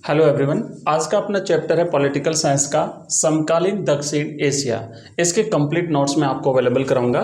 Hello everyone. आज का अपना चैप्टर है पॉलिटिकल साइंस का समकालीन दक्षिण एशिया। इसके कंप्लीट नोट्स मैं आपको अवेलेबल कराऊंगा।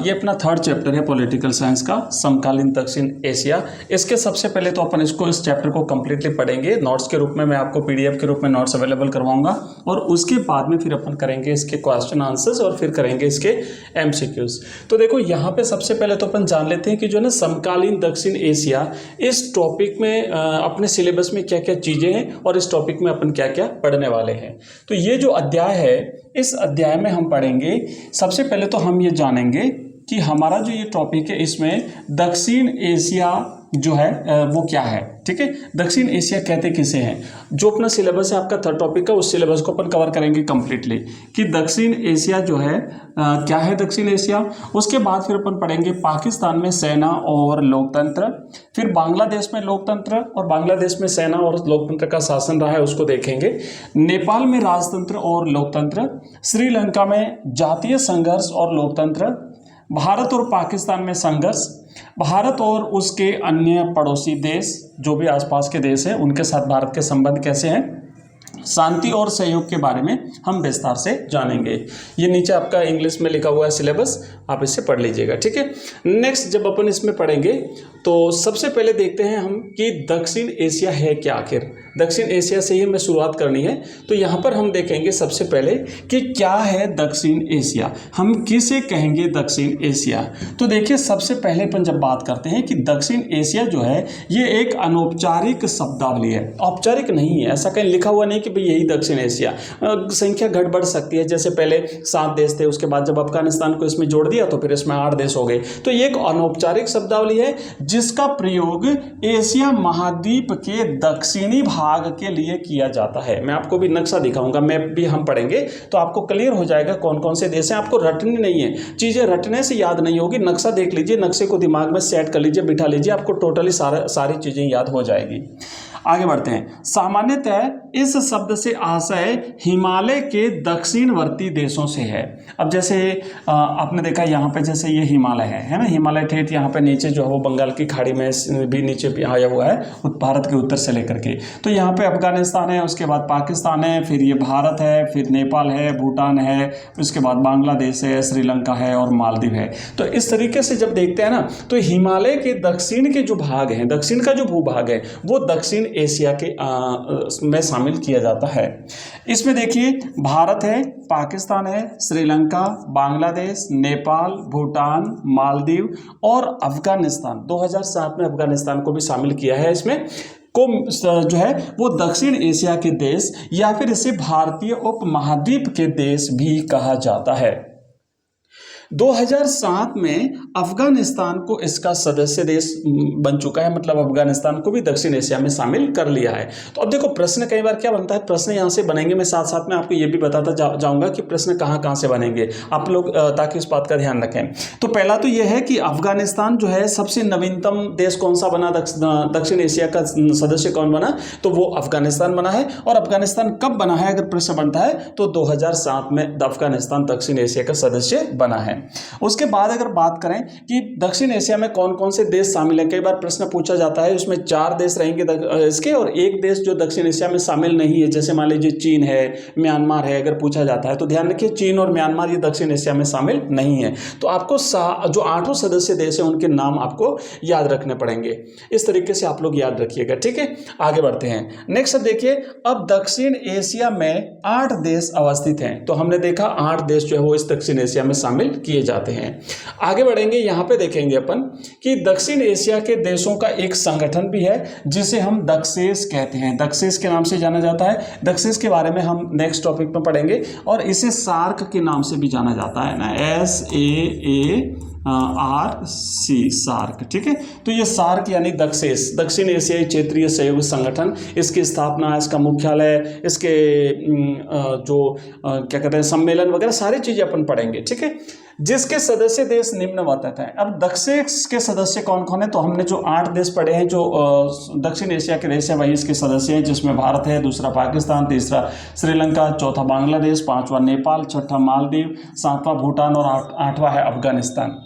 ये अपना थर्ड चैप्टर है पॉलिटिकल साइंस का समकालीन दक्षिण एशिया। इसके सबसे पहले तो अपन इस चैप्टर को कंप्लीटली पढ़ेंगे। नोट्स के रूप में मैं आपको पीडीएफ के रूप में नोट्स अवेलेबल करवाऊंगा और उसके बाद में फिर अपन करेंगे इसके क्वेश्चन आंसर्स और फिर करेंगे इसके एमसीक्यूज। तो देखो यहाँ पे सबसे पहले तो अपन जान लेते हैं कि जो है ना समकालीन दक्षिण एशिया, इस टॉपिक में अपने सिलेबस में क्या क्या चीज़ें हैं और इस टॉपिक में अपन क्या क्या पढ़ने वाले हैं। तो ये जो अध्याय है, इस अध्याय में हम पढ़ेंगे सबसे पहले तो हम ये जानेंगे कि हमारा जो ये टॉपिक है इसमें दक्षिण एशिया जो है वो क्या है। ठीक है, दक्षिण एशिया कहते किसे हैं। जो अपना सिलेबस है आपका थर्ड टॉपिक का, उस सिलेबस को अपन कवर करेंगे कंप्लीटली कि दक्षिण एशिया जो है क्या है दक्षिण एशिया। उसके बाद फिर अपन पढ़ेंगे पाकिस्तान में सेना और लोकतंत्र, फिर बांग्लादेश में लोकतंत्र और बांग्लादेश में सेना और लोकतंत्र का शासन रहा है उसको देखेंगे, नेपाल में राजतंत्र और लोकतंत्र, श्रीलंका में जातीय संघर्ष और लोकतंत्र, भारत और पाकिस्तान में संघर्ष, भारत और उसके अन्य पड़ोसी देश जो भी आसपास के देश हैं उनके साथ भारत के संबंध कैसे हैं, शांति और सहयोग के बारे में हम विस्तार से जानेंगे। ये नीचे आपका इंग्लिश में लिखा हुआ है सिलेबस, आप इससे पढ़ लीजिएगा। ठीक है, नेक्स्ट जब अपन इसमें पढ़ेंगे तो सबसे पहले देखते हैं हम कि दक्षिण एशिया है क्या। आखिर दक्षिण एशिया से ही हमें शुरुआत करनी है। तो यहाँ पर हम देखेंगे सबसे पहले कि क्या है दक्षिण एशिया, हम किसे कहेंगे दक्षिण एशिया। तो देखिए सबसे पहले अपन जब बात करते हैं कि दक्षिण एशिया जो है ये एक अनौपचारिक शब्दावली है, औपचारिक नहीं है। ऐसा कहीं लिखा हुआ नहीं कि भाई यही दक्षिण एशिया, संख्या घट बढ़ सकती है। जैसे पहले 7 देश थे, उसके बाद जब अफगानिस्तान को इसमें जोड़ दिया तो फिर इसमें 8 देश हो गए। तो ये एक अनौपचारिक शब्दावली है जिसका प्रयोग एशिया महाद्वीप के दक्षिणी भाग के लिए किया जाता है। मैं आपको भी नक्शा दिखाऊंगा, मैप भी हम पढ़ेंगे तो आपको क्लियर हो जाएगा कौन कौन से देश हैं। आपको रटनी नहीं है, चीजें रटने से याद नहीं होगी। नक्शा देख लीजिए, नक्शे को दिमाग में सेट कर लीजिए, बिठा लीजिए, आपको टोटली सारी चीजें याद हो जाएगी। आगे बढ़ते हैं। सामान्यतः इस शब्द से आशय हिमालय के दक्षिणवर्ती देशों से है। अब जैसे आपने देखा यहाँ पे जैसे ये हिमालय है ना, हिमालय ठेठ यहाँ पे नीचे जो है वो बंगाल की खाड़ी में भी नीचे भी आया हुआ है, भारत के उत्तर से लेकर के। तो यहाँ पे अफगानिस्तान है, उसके बाद पाकिस्तान है, फिर ये भारत है, फिर नेपाल है, भूटान है, उसके बाद बांग्लादेश है, श्रीलंका है और मालदीव है। तो इस तरीके से जब देखते हैं ना तो हिमालय के दक्षिण के जो भाग हैं, दक्षिण का जो भूभाग है वो दक्षिण एशिया के में शामिल किया जाता है। इसमें देखिए भारत है, पाकिस्तान है, श्रीलंका, बांग्लादेश, नेपाल, भूटान, मालदीव और अफगानिस्तान। 2007 में अफगानिस्तान को भी शामिल किया है इसमें को जो है वो दक्षिण एशिया के देश या फिर इसे भारतीय उपमहाद्वीप के देश भी कहा जाता है। 2007 में अफगानिस्तान को इसका सदस्य देश बन चुका है, मतलब अफगानिस्तान को भी दक्षिण एशिया में शामिल कर लिया है। तो अब देखो प्रश्न कई बार क्या बनता है, प्रश्न यहाँ से बनेंगे, मैं साथ साथ में आपको ये भी बताता जाऊंगा कि प्रश्न कहाँ कहाँ से बनेंगे, आप लोग ताकि इस बात का ध्यान रखें। तो पहला तो यह है कि अफगानिस्तान जो है सबसे नवीनतम देश कौन सा बना, दक्षिण एशिया का सदस्य कौन बना, तो वो अफगानिस्तान बना है। और अफगानिस्तान कब बना है, अगर प्रश्न बनता है तो 2007 में अफगानिस्तान दक्षिण एशिया का सदस्य बना है। उसके बाद अगर बात करें कि दक्षिण एशिया में कौन कौन से देश शामिल हैं, कई बार प्रश्न पूछा जाता है, उसमें 4 देश रहेंगे इसके और एक देश जो दक्षिण एशिया में शामिल नहीं है, जैसे मान लीजिए चीन है, म्यांमार है। अगर पूछा जाता है तो ध्यान रखिए चीन और म्यांमार ये दक्षिण एशिया में शामिल नहीं है। तो आपको जो 8 सदस्य देश हैं उनके नाम आपको याद रखने पड़ेंगे। इस तरीके से आप लोग याद रखिएगा। ठीक है, आगे बढ़ते हैं। नेक्स्ट देखिए, अब दक्षिण एशिया में 8 देश अवस्थित हैं। तो हमने देखा 8 देश जो है वो इस दक्षिण एशिया में शामिल किए जाते हैं। आगे बढ़ेंगे, यहां पे देखेंगे अपन कि दक्षिण एशिया के देशों का एक संगठन भी है जिसे हम दक्षेस कहते हैं, दक्षेस के नाम से जाना जाता है। दक्षेस के बारे में हम नेक्स्ट टॉपिक में पढ़ेंगे और इसे सार्क के नाम से भी जाना जाता है ना, SAARC, सार्क। ठीक है, तो ये सार्क यानी दक्षेस, दक्षिण एशियाई क्षेत्रीय सहयोग संगठन, इसकी स्थापना, इसका मुख्यालय, इसके जो क्या कहते हैं सम्मेलन वगैरह सारी चीजें अपन पढ़ेंगे। ठीक है, जिसके सदस्य देश निम्नवत हैं। अब दक्षेस के सदस्य कौन कौन है, तो हमने जो 8 देश पढ़े हैं जो दक्षिण एशिया के देश है वही इसके सदस्य हैं, जिसमें भारत है, दूसरा पाकिस्तान, तीसरा श्रीलंका, चौथा बांग्लादेश, 5वां नेपाल, छठा मालदीव, 7वां भूटान और 8वां है अफगानिस्तान।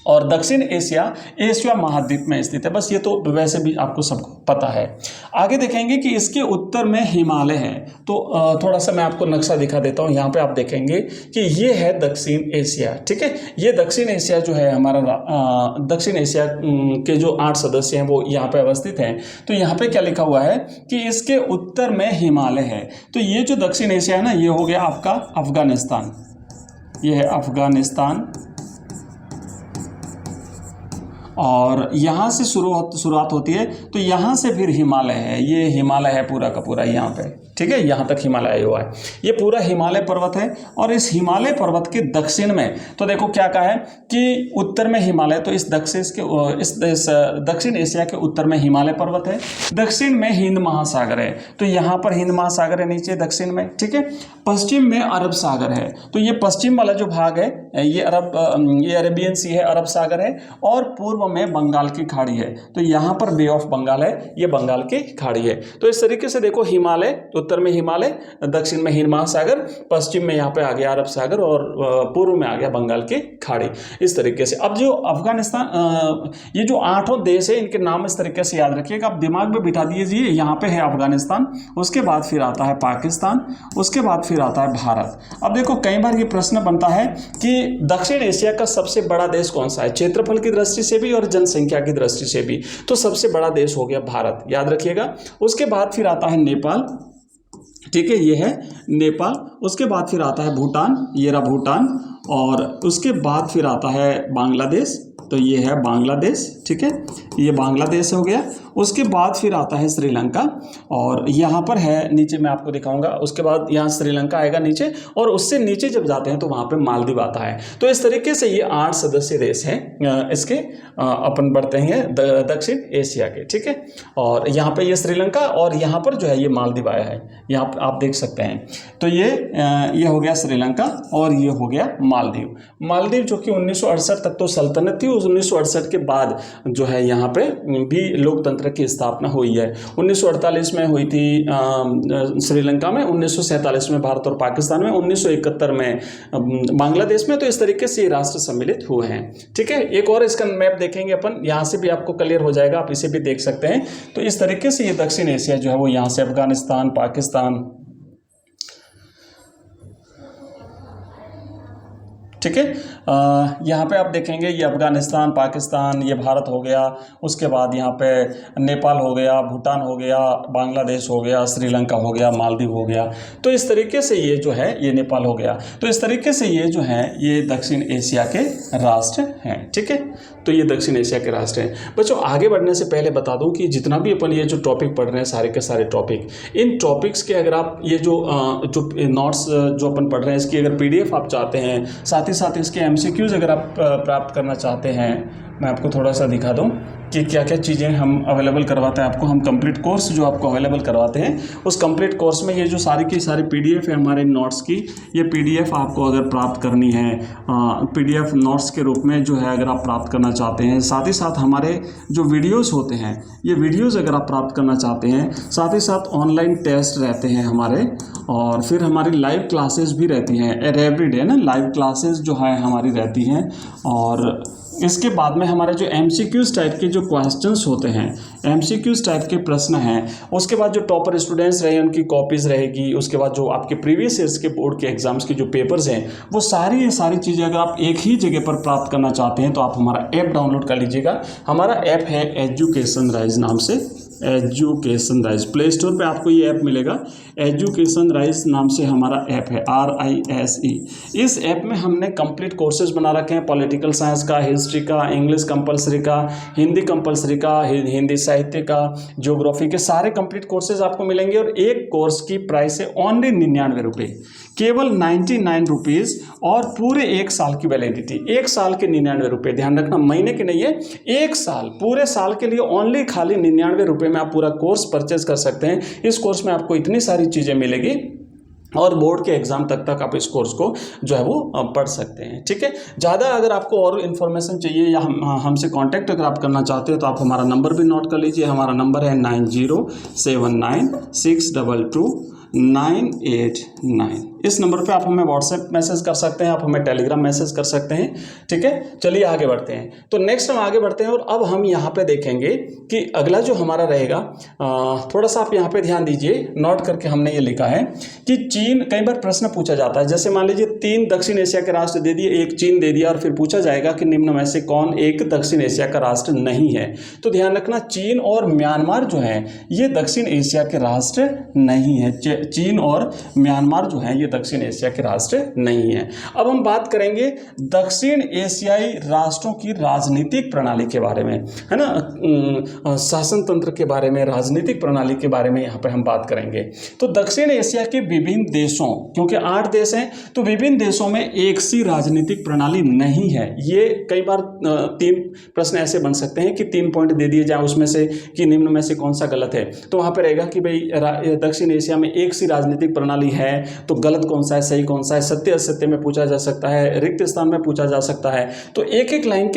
और दक्षिण एशिया एशिया महाद्वीप में स्थित है। बस ये तो वैसे भी आपको सबको पता है। आगे देखेंगे कि इसके उत्तर में हिमालय है। तो थोड़ा सा मैं आपको नक्शा दिखा देता हूँ। यहाँ पे आप देखेंगे कि ये है दक्षिण एशिया, ठीक है। ये दक्षिण एशिया जो है हमारा दक्षिण एशिया के जो 8 सदस्य हैं वो यहाँ पे अवस्थित हैं। तो यहाँ पे क्या लिखा हुआ है कि इसके उत्तर में हिमालय है। तो ये जो दक्षिण एशिया है ना, ये हो गया आपका अफगानिस्तान, ये है अफगानिस्तान, और यहाँ से शुरुआत होती है। तो यहाँ से फिर हिमालय है, ये हिमालय है पूरा का पूरा यहाँ पे, ठीक है। यहाँ तक हिमालय आया हुआ है, ये पूरा हिमालय पर्वत है। और इस हिमालय पर्वत के दक्षिण में तो देखो क्या कहा है कि उत्तर में हिमालय, तो इस दक्षिण एशिया के उत्तर में हिमालय पर्वत है, दक्षिण में हिंद महासागर है। तो यहाँ पर हिंद महासागर है नीचे दक्षिण में, ठीक है। पश्चिम में अरब सागर है। तो ये पश्चिम वाला जो भाग है ये अरेबियन सी है, अरब सागर है। और पूर्व में बंगाल की खाड़ी है। तो यहाँ पर बे ऑफ बंगाल है, ये बंगाल की खाड़ी है। तो इस तरीके से देखो, हिमालय, उत्तर में हिमालय, दक्षिण में हिंद महासागर, पश्चिम में यहाँ पे आ गया अरब सागर, और पूर्व में आ गया बंगाल की खाड़ी। इस तरीके से अब जो अफगानिस्तान, ये जो 8 देश है, इनके नाम इस तरीके से याद रखिएगा, आप दिमाग में बिठा दीजिए। यहाँ पे है अफगानिस्तान, उसके बाद फिर आता है पाकिस्तान, उसके बाद फिर आता है भारत। अब देखो कई बार ये प्रश्न बनता है कि दक्षिण एशिया का सबसे बड़ा देश कौन सा है, क्षेत्रफल की दृष्टि से भी और जनसंख्या की दृष्टि से भी। तो सबसे बड़ा देश हो गया भारत, याद रखिएगा। उसके बाद फिर आता है नेपाल, ठीक है, ये है नेपाल। उसके बाद फिर आता है भूटान, ये रहा भूटान। और उसके बाद फिर आता है बांग्लादेश, तो ये है बांग्लादेश, ठीक है, ये बांग्लादेश हो गया। उसके बाद फिर आता है श्रीलंका, और यहाँ पर है नीचे मैं आपको दिखाऊंगा। उसके बाद यहाँ श्रीलंका आएगा नीचे, और उससे नीचे जब जाते हैं तो वहाँ पे मालदीव आता है। तो इस तरीके से ये 8 सदस्य देश हैं इसके, अपन बढ़ते हैं दक्षिण एशिया के, ठीक है। और यहाँ पे ये श्रीलंका, और यहाँ पर जो है ये मालदीव आया है, यहाँ पर आप देख सकते हैं। तो ये हो गया श्रीलंका, और ये हो गया मालदीव। मालदीव जो कि 1968 तक तो सल्तनत थी, उस 1968 के बाद जो है यहाँ पे भी लोकतंत्र की स्थापना हुई है। 1948 में हुई थी श्रीलंका में, 1947 में भारत और पाकिस्तान में, 1971 में बांग्लादेश में। तो इस तरीके से ये राष्ट्र सम्मिलित हुए हैं, ठीक है। एक और इसका मैप देखेंगे अपन, यहाँ से भी आपको क्लियर हो जाएगा, आप इसे भी देख सकते हैं। तो इस तरीके से ये दक्षिण एशिया जो है वो यहाँ से अफगानिस्तान, पाकिस्तान, ठीक है। यहाँ पे आप देखेंगे ये अफगानिस्तान, पाकिस्तान, ये भारत हो गया। उसके बाद यहाँ पे नेपाल हो गया, भूटान हो गया, बांग्लादेश हो गया, श्रीलंका हो गया, मालदीव हो गया। तो इस तरीके से ये जो है ये नेपाल हो गया। तो इस तरीके से ये जो है ये दक्षिण एशिया के राष्ट्र हैं, ठीक है। तो ये दक्षिण एशिया के राष्ट्र हैं। बच्चों आगे बढ़ने से पहले बता दूं कि जितना भी अपन ये जो टॉपिक पढ़ रहे हैं, सारे के सारे टॉपिक, इन टॉपिक्स के अगर आप ये जो नोट्स जो अपन पढ़ रहे हैं, इसकी अगर PDF आप चाहते हैं, साथ ही साथ इसके MCQs अगर आप प्राप्त करना चाहते हैं, मैं आपको थोड़ा सा दिखा दूं कि क्या क्या चीज़ें हम अवेलेबल करवाते हैं आपको। हम कंप्लीट कोर्स जो आपको अवेलेबल करवाते हैं, उस कंप्लीट कोर्स में ये जो सारी की सारी PDF है हमारे नोट्स की, ये PDF आपको अगर प्राप्त करनी है PDF नोट्स के रूप में जो है अगर आप प्राप्त करना चाहते हैं, साथ ही साथ हमारे जो वीडियोज़ होते हैं, ये वीडियोज़ अगर आप प्राप्त करना चाहते हैं, साथ ही साथ ऑनलाइन टेस्ट रहते हैं हमारे, और फिर हमारी लाइव क्लासेस भी रहती हैं एवरीडे ना, लाइव क्लासेस जो है हमारी रहती हैं। और इसके बाद में हमारे जो MCQs टाइप के जो क्वेश्चंस होते हैं, MCQs टाइप के प्रश्न हैं, उसके बाद जो टॉपर स्टूडेंट्स रहे उनकी कॉपीज़ रहेगी। उसके बाद जो आपके प्रीवियस ईयर्स के बोर्ड के एग्जाम्स की जो पेपर्स हैं, वो सारी चीज़ें अगर आप एक ही जगह पर प्राप्त करना चाहते हैं तो आप हमारा ऐप डाउनलोड कर लीजिएगा। हमारा ऐप है एजुकेशन राइज नाम से, एजुकेशन राइज। प्ले स्टोर पे आपको ये ऐप मिलेगा, एजुकेशन राइज नाम से हमारा ऐप है, RISE। इस ऐप में हमने कंप्लीट कोर्सेज बना रखे हैं, पॉलिटिकल साइंस का, हिस्ट्री का, इंग्लिश कंपलसरी का, हिंदी कंपलसरी का, हिंदी साहित्य का, ज्योग्राफी के सारे कंप्लीट कोर्सेज आपको मिलेंगे। और एक कोर्स की प्राइस है ओनली 99 रुपये, केवल 99 रुपीज़, और पूरे 1 साल की वैलिडिटी, 1 साल के 99 रुपये। ध्यान रखना, महीने के नहीं है, 1 साल, पूरे साल के लिए ओनली खाली 99 रुपये में आप पूरा कोर्स परचेज कर सकते हैं। इस कोर्स में आपको इतनी सारी चीज़ें मिलेगी, और बोर्ड के एग्जाम तक आप इस कोर्स को जो है वो पढ़ सकते हैं, ठीक है। ज़्यादा अगर आपको और इन्फॉर्मेशन चाहिए या हमसे कांटेक्ट अगर आप करना चाहते हो तो आप हमारा नंबर भी नोट कर लीजिए। हमारा नंबर है 907962 989। इस नंबर पे आप हमें व्हाट्सएप मैसेज कर सकते हैं, आप हमें टेलीग्राम मैसेज कर सकते हैं। ठीक है, चलिए आगे बढ़ते हैं। तो नेक्स्ट हम आगे बढ़ते हैं और अब हम यहाँ पे देखेंगे कि अगला जो हमारा रहेगा, थोड़ा सा आप यहाँ पे ध्यान दीजिए, नोट करके हमने ये लिखा है कि चीन, कई बार प्रश्न पूछा जाता है, जैसे मान लीजिए 3 दक्षिण एशिया के राष्ट्र दे दिए, एक चीन दे दिया और फिर पूछा जाएगा कि निम्न में से कौन एक दक्षिण एशिया का राष्ट्र नहीं है। तो ध्यान रखना, चीन और म्यांमार जो है ये दक्षिण एशिया के राष्ट्र नहीं है। चीन और म्यांमार जो है ये दक्षिण एशिया के राष्ट्र नहीं है। अब हम बात करेंगे दक्षिण एशियाई राष्ट्रों की राजनीतिक प्रणाली के बारे में, है ना, शासन तंत्र के बारे में, राजनीतिक प्रणाली के बारे में यहाँ पे हम बात करेंगे। तो दक्षिण एशिया के विभिन्न देशों, क्योंकि 8 देश हैं, तो विभिन्न देशों में एक सी राजनीतिक प्रणाली नहीं है। ये कई बार 3 प्रश्न ऐसे बन सकते हैं कि 3 पॉइंट दे दिए जाए उसमें से कि निम्न में से कौन सा गलत है। तो वहाँ पे रहेगा कि भाई दक्षिण एशिया में एक सी राजनीतिक प्रणाली है, तो गलत कौन सा है, सही कौन सा है, सत्य असत्य में पूछा जा सकता है, रिक्त स्थान में पूछा जा सकता है। तो एक एक लाइन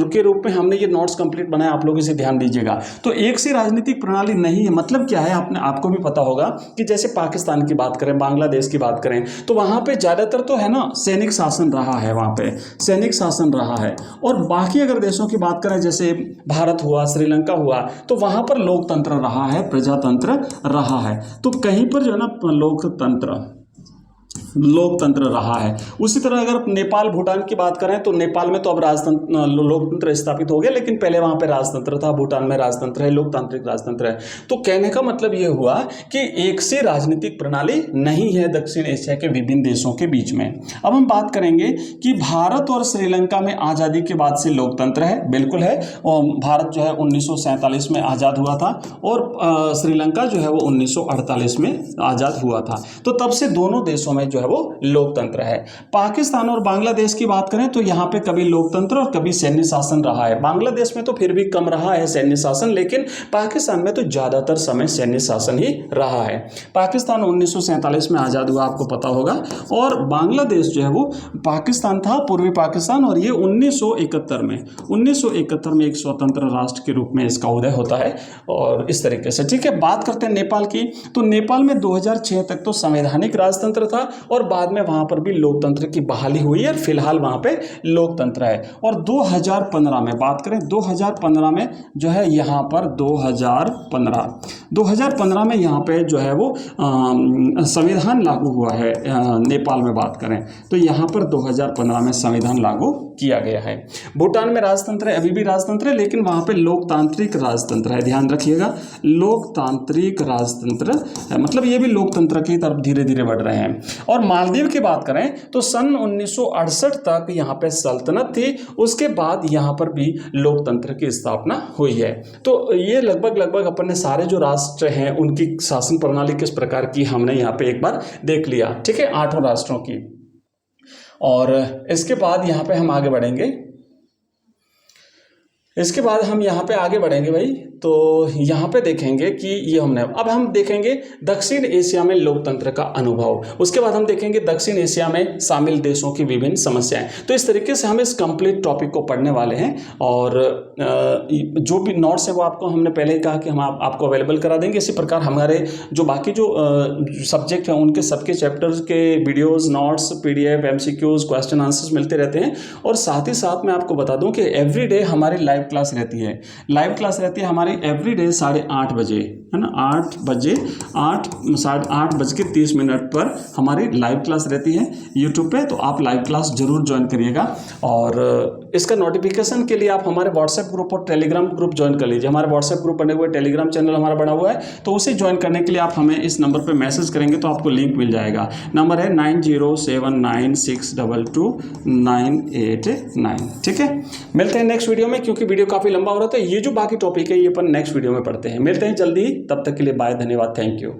के रूप में हमने ये नोट्स कंप्लीट बनाया, आप लोग इसे ध्यान दीजिएगा। तो एक सी राजनीतिक प्रणाली नहीं है, मतलब क्या है, आपको भी पता होगा कि जैसे पाकिस्तान की बात करें, बांग्लादेश की बात करें, तो वहां पे ज्यादातर तो है ना सैनिक शासन रहा है, वहां पे सैनिक शासन रहा है। और बाकी अगर देशों की बात करें, जैसे भारत हुआ, श्रीलंका हुआ, तो वहां पर लोकतंत्र रहा है, प्रजातंत्र रहा है। तो कहीं पर जो है ना लोकतंत्र रहा है। उसी तरह अगर नेपाल भूटान की बात करें, तो नेपाल में तो अब राजतंत्र, लोकतंत्र स्थापित हो गया, लेकिन पहले वहां पे राजतंत्र था। भूटान में राजतंत्र है, लोकतांत्रिक राजतंत्र है। तो कहने का मतलब यह हुआ कि एक से राजनीतिक प्रणाली नहीं है दक्षिण एशिया के विभिन्न देशों के बीच में। अब हम बात करेंगे कि भारत और श्रीलंका में आजादी के बाद से लोकतंत्र है, बिल्कुल है। और भारत जो है 1947 में आजाद हुआ था और श्रीलंका जो है वो 1948 में आजाद हुआ था। तो तब से दोनों देशों में जो है वो लोकतंत्र है। पाकिस्तान और बांग्लादेश की बात करें तो यहां पे कभी लोकतंत्र और कभी सैन्य शासन रहा है। बांग्लादेश में तो फिर भी कम रहा है सैन्य शासन, लेकिन पाकिस्तान में तो ज्यादातर समय सैन्य शासन ही रहा है। पाकिस्तान 1947 में आजाद हुआ, आपको पता होगा, और बांग्लादेश जो है वो पाकिस्तान था, पूर्वी पाकिस्तान, और ये 1971 में एक स्वतंत्र राष्ट्र के रूप में इसका उदय होता है। और इस तरीके से, ठीक है। बात करते हैं नेपाल की, तो नेपाल में 2006 तक तो संवैधानिक राजतंत्र था और बाद में वहां पर भी लोकतंत्र की बहाली हुई है और फिलहाल वहां पे लोकतंत्र है। और 2015 में बात करें, 2015 में जो है यहाँ पर 2015 में यहाँ पे जो है वो संविधान लागू हुआ है। नेपाल में बात करें तो यहाँ पर 2015 में संविधान लागू किया गया है। भूटान में राजतंत्र है, अभी भी राजतंत्र है, लेकिन वहां पे लोकतांत्रिक राजतंत्र है, ध्यान रखिएगा, लोकतांत्रिक राजतंत्र है, मतलब ये भी लोकतंत्र की तरफ धीरे धीरे बढ़ रहे हैं। और मालदीव की बात करें तो सन 1968 तक यहाँ पे सल्तनत थी, उसके बाद यहाँ पर भी लोकतंत्र की स्थापना हुई है। तो ये लगभग अपने सारे जो राष्ट्र हैं उनकी शासन प्रणाली किस प्रकार की हमने यहाँ पे एक बार देख लिया, ठीक है, 8 राष्ट्रों की। और इसके बाद यहाँ पे हम आगे बढ़ेंगे, भाई। तो यहाँ पे देखेंगे कि ये हमने, अब हम देखेंगे दक्षिण एशिया में लोकतंत्र का अनुभव, उसके बाद हम देखेंगे दक्षिण एशिया में शामिल देशों की विभिन्न समस्याएं। तो इस तरीके से हम इस कंप्लीट टॉपिक को पढ़ने वाले हैं। और जो भी नोट्स है वो आपको हमने पहले ही कहा कि हम आपको अवेलेबल करा देंगे। इसी प्रकार हमारे जो बाकी जो सब्जेक्ट हैं उनके सबके चैप्टर्स के videos, notes, PDF, MCQs, question answers मिलते रहते हैं। और साथ ही साथ मैं आपको बता दूं कि एवरीडे हमारी लाइव क्लास रहती है, हमारी एवरीडे 8:30 बजे, है ना, 8 बजे 8:30 पर हमारी लाइव क्लास रहती है यूट्यूब पे। तो आप लाइव क्लास जरूर ज्वाइन करिएगा। और इसका नोटिफिकेशन के लिए आप हमारे व्हाट्सएप ग्रुप और टेलीग्राम ग्रुप ज्वाइन कर लीजिए। हमारे व्हाट्सएप ग्रुप बने हुए, टेलीग्राम चैनल हमारा बना हुआ है, तो उसे ज्वाइन करने के लिए आप हमें इस नंबर पर मैसेज करेंगे तो आपको लिंक मिल जाएगा। नंबर है 9079622989, ठीक है। मिलते हैं नेक्स्ट वीडियो में, क्योंकि वीडियो काफी लंबा हो रहा था। ये जो बाकी टॉपिक है ये अपन नेक्स्ट वीडियो में पढ़ते हैं। मिलते हैं जल्दी, तब तक के लिए बाय, धन्यवाद, थैंक यू।